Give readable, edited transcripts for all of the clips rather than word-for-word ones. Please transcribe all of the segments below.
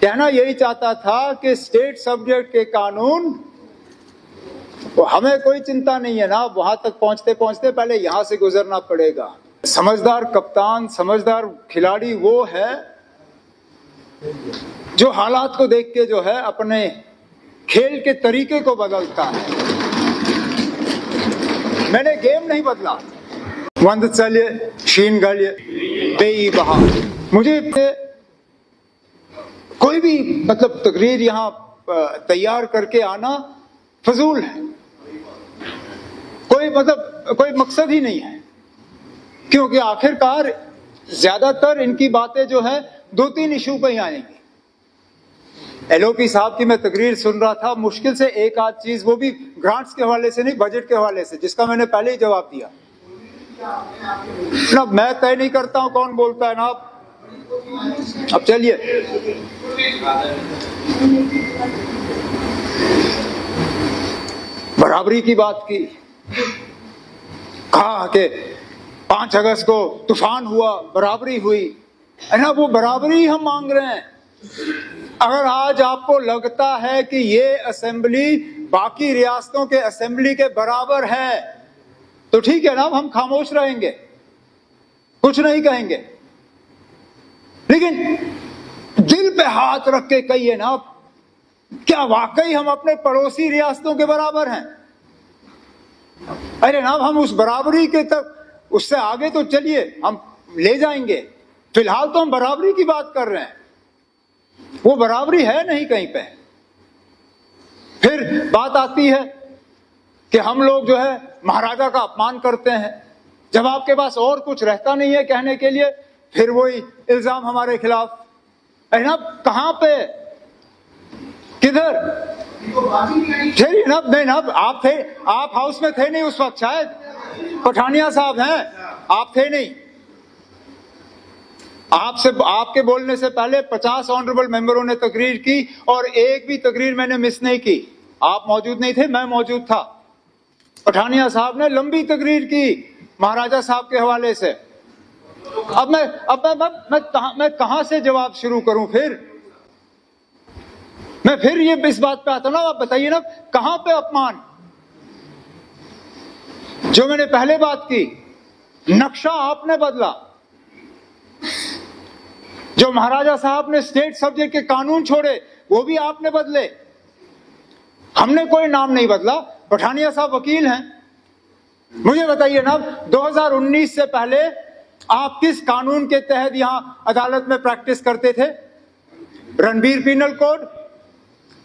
कहना यही चाहता था कि स्टेट सब्जेक्ट के कानून, तो हमें कोई चिंता नहीं है ना, वहां तक पहुंचते पहुंचते पहले यहां से गुजरना पड़ेगा। समझदार कप्तान, समझदार खिलाड़ी वो है जो हालात को देख के जो है अपने खेल के तरीके को बदलता है। मैंने गेम नहीं बदला। वंद चलिए शीन गलिए बेई बहा, मुझे कोई भी मतलब तकरीर यहाँ तैयार करके आना फजूल है, कोई मकसद ही नहीं है, क्योंकि आखिरकार ज्यादातर इनकी बातें जो है 2-3 इशू पे ही आएंगी। एलओपी साहब की मैं तकरीर सुन रहा था, मुश्किल से एक आध चीज, वो भी ग्रांट्स के हवाले से नहीं, बजट के हवाले से, जिसका मैंने पहले ही जवाब दिया ना। मैं तय नहीं करता हूं कौन बोलता है ना। अब चलिए, बराबरी की बात की, कहा कि 5 अगस्त को तूफान हुआ, बराबरी हुई है ना, वो बराबरी हम मांग रहे हैं। अगर आज आपको लगता है कि ये असेंबली बाकी रियासतों के असेंबली के बराबर है तो ठीक है ना, हम खामोश रहेंगे, कुछ नहीं कहेंगे, लेकिन दिल पे हाथ रख के कहिए ना, क्या वाकई हम अपने पड़ोसी रियासतों के बराबर हैं? अरे ना, हम उस बराबरी के तक, उससे आगे तो चलिए हम ले जाएंगे, फिलहाल तो हम बराबरी की बात कर रहे हैं, वो बराबरी है नहीं कहीं पे। फिर बात आती है कि हम लोग जो है महाराजा का अपमान करते हैं, जब आपके पास और कुछ रहता नहीं है कहने के लिए, फिर वही इल्जाम हमारे खिलाफ। अरे ना, कहां पे, किधर थे ना? नहीं ना, आप थे, आप हाउस में थे नहीं उस वक्त, शायद पठानिया साहब हैं, आप थे नहीं। आपके बोलने से पहले 50 ऑनरेबल मेंबरों ने तकरीर की और एक भी तकरीर मैंने मिस नहीं की। आप मौजूद नहीं थे, मैं मौजूद था। पठानिया साहब ने लंबी तकरीर की महाराजा साहब के हवाले से। अब मैं कहां से जवाब शुरू करूं? मैं फिर ये इस बात पे आता ना, आप बताइए ना, कहां पे अपमान? जो मैंने पहले बात की, नक्शा आपने बदला। जो महाराजा साहब ने स्टेट सब्जेक्ट के कानून छोड़े, वो भी आपने बदले। हमने कोई नाम नहीं बदला। पठानिया साहब वकील हैं, मुझे बताइए ना, 2019 से पहले आप किस कानून के तहत यहां अदालत में प्रैक्टिस करते थे? रणबीर पीनल कोड,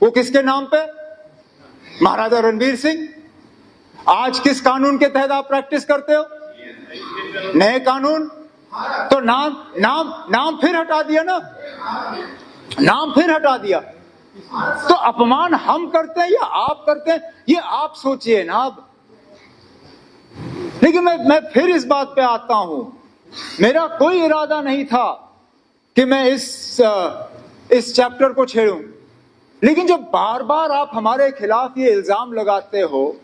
वो किसके नाम पे? महाराजा रणबीर सिंह। आज किस कानून के तहत आप प्रैक्टिस करते हो? नए कानून। तो नाम फिर हटा दिया ना, नाम फिर हटा दिया। तो अपमान हम करते हैं या आप करते हैं, ये आप सोचिए ना। अब लेकिन मैं फिर इस बात पे आता हूं, मेरा कोई इरादा नहीं था कि मैं इस चैप्टर को छेड़ूं, लेकिन जब बार बार आप हमारे खिलाफ ये इल्जाम लगाते हो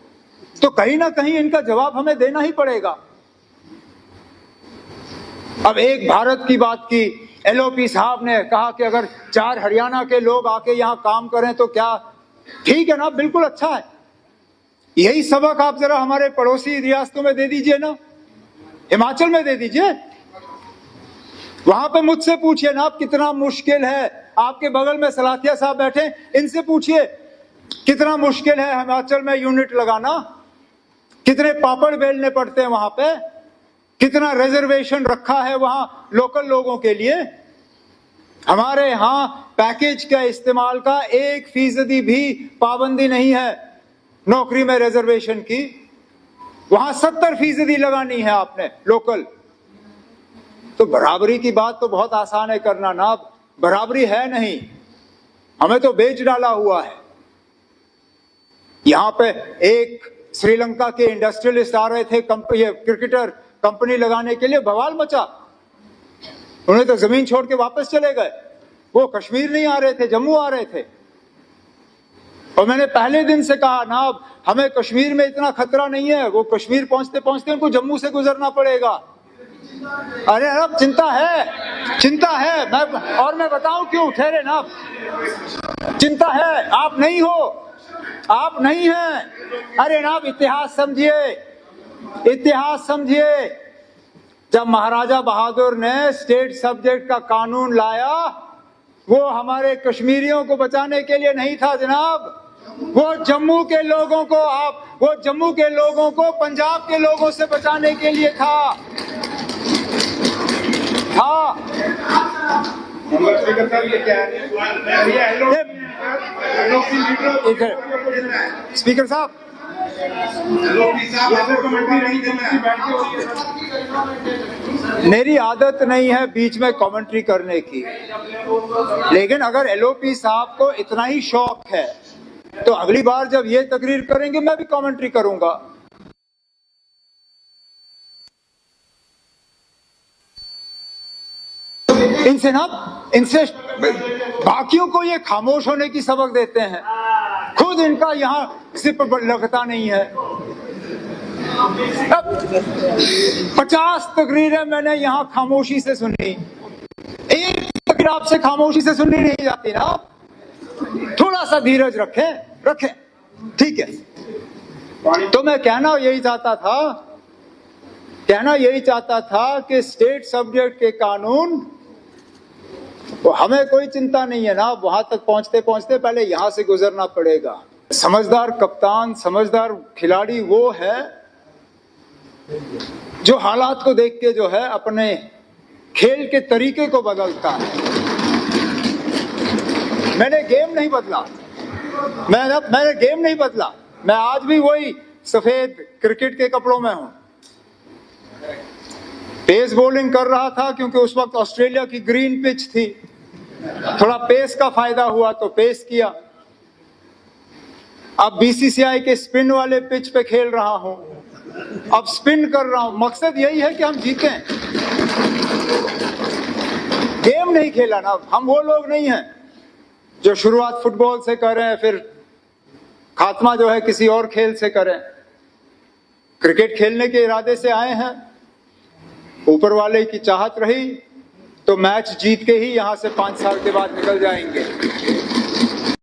तो कहीं ना कहीं इनका जवाब हमें देना ही पड़ेगा। अब एक भारत की बात की, एलओपी साहब ने कहा कि अगर 4 हरियाणा के लोग आके यहां काम करें तो क्या ठीक है ना? बिल्कुल अच्छा है। यही सबक आप जरा हमारे पड़ोसी रियासतों में दे दीजिए ना, हिमाचल में दे दीजिए। वहां पे मुझसे पूछिए ना, आप कितना मुश्किल है। आपके बगल में सलाथिया साहब बैठे, इनसे पूछिए कितना मुश्किल है हिमाचल में यूनिट लगाना, कितने पापड़ बेलने पड़ते हैं वहां पे, कितना रिजर्वेशन रखा है वहां लोकल लोगों के लिए। हमारे यहां पैकेज का इस्तेमाल का 1% भी पाबंदी नहीं है नौकरी में रिजर्वेशन की। वहां 70% लगानी है आपने लोकल। तो बराबरी की बात तो बहुत आसान है करना ना, बराबरी है नहीं, हमें तो बेच डाला हुआ है। यहां पे एक श्रीलंका के इंडस्ट्रियलिस्ट आ रहे थे, क्रिकेटर कंपनी लगाने के लिए, बवाल मचा। उन्हें तो जमीन छोड़ के वापस चले गए। वो कश्मीर नहीं आ रहे थे, जम्मू आ रहे थे। और मैंने पहले दिन से कहा ना, हमें कश्मीर में इतना खतरा नहीं है, वो कश्मीर पहुंचते पहुंचते उनको जम्मू से गुजरना पड़ेगा। अरे अब चिंता है। मैं बताऊं क्यों? ठहरे ना, चिंता है। आप नहीं हो, आप नहीं हैं। अरे ना, इतिहास समझिए। जब महाराजा बहादुर ने स्टेट सब्जेक्ट का कानून लाया, वो हमारे कश्मीरियों को बचाने के लिए नहीं था जनाब। वो जम्मू के लोगों को पंजाब के लोगों से बचाने के लिए था। स्पीकर साहब, मेरी आदत नहीं है बीच में कमेंट्री करने की, लेकिन अगर एलओपी साहब को इतना ही शौक है तो अगली बार जब ये तकरीर करेंगे मैं भी कमेंट्री करूंगा। इनसे बाकियों को ये खामोश होने की सबक देते हैं, खुद इनका यहाँ जिप लगता नहीं है। 50 तकरीरें मैंने यहाँ खामोशी से सुनी, एक तकरीर आपसे खामोशी से सुननी नहीं जाती ना। थोड़ा सा धीरज रखें, ठीक है। तो मैं कहना यही चाहता था कि स्टेट सब्जेक्ट के कानून, तो हमें कोई चिंता नहीं है ना। वहां तक पहुंचते पहुंचते पहले यहां से गुजरना पड़ेगा। समझदार कप्तान, समझदार खिलाड़ी वो है जो हालात को देख के जो है अपने खेल के तरीके को बदलता है। मैंने गेम नहीं बदला, मैं आज भी वही सफेद क्रिकेट के कपड़ों में हूं। पेस बॉलिंग कर रहा था क्योंकि उस वक्त ऑस्ट्रेलिया की ग्रीन पिच थी, थोड़ा पेस का फायदा हुआ तो पेस किया। अब बीसीसीआई के स्पिन वाले पिच पे खेल रहा हूं, अब स्पिन कर रहा हूं। मकसद यही है कि हम जीतें, गेम नहीं खेला ना। हम वो लोग नहीं हैं जो शुरुआत फुटबॉल से करें फिर खात्मा जो है किसी और खेल से करें। क्रिकेट खेलने के इरादे से आए हैं, ऊपर वाले की चाहत रही तो मैच जीत के ही यहां से 5 साल के बाद निकल जाएंगे।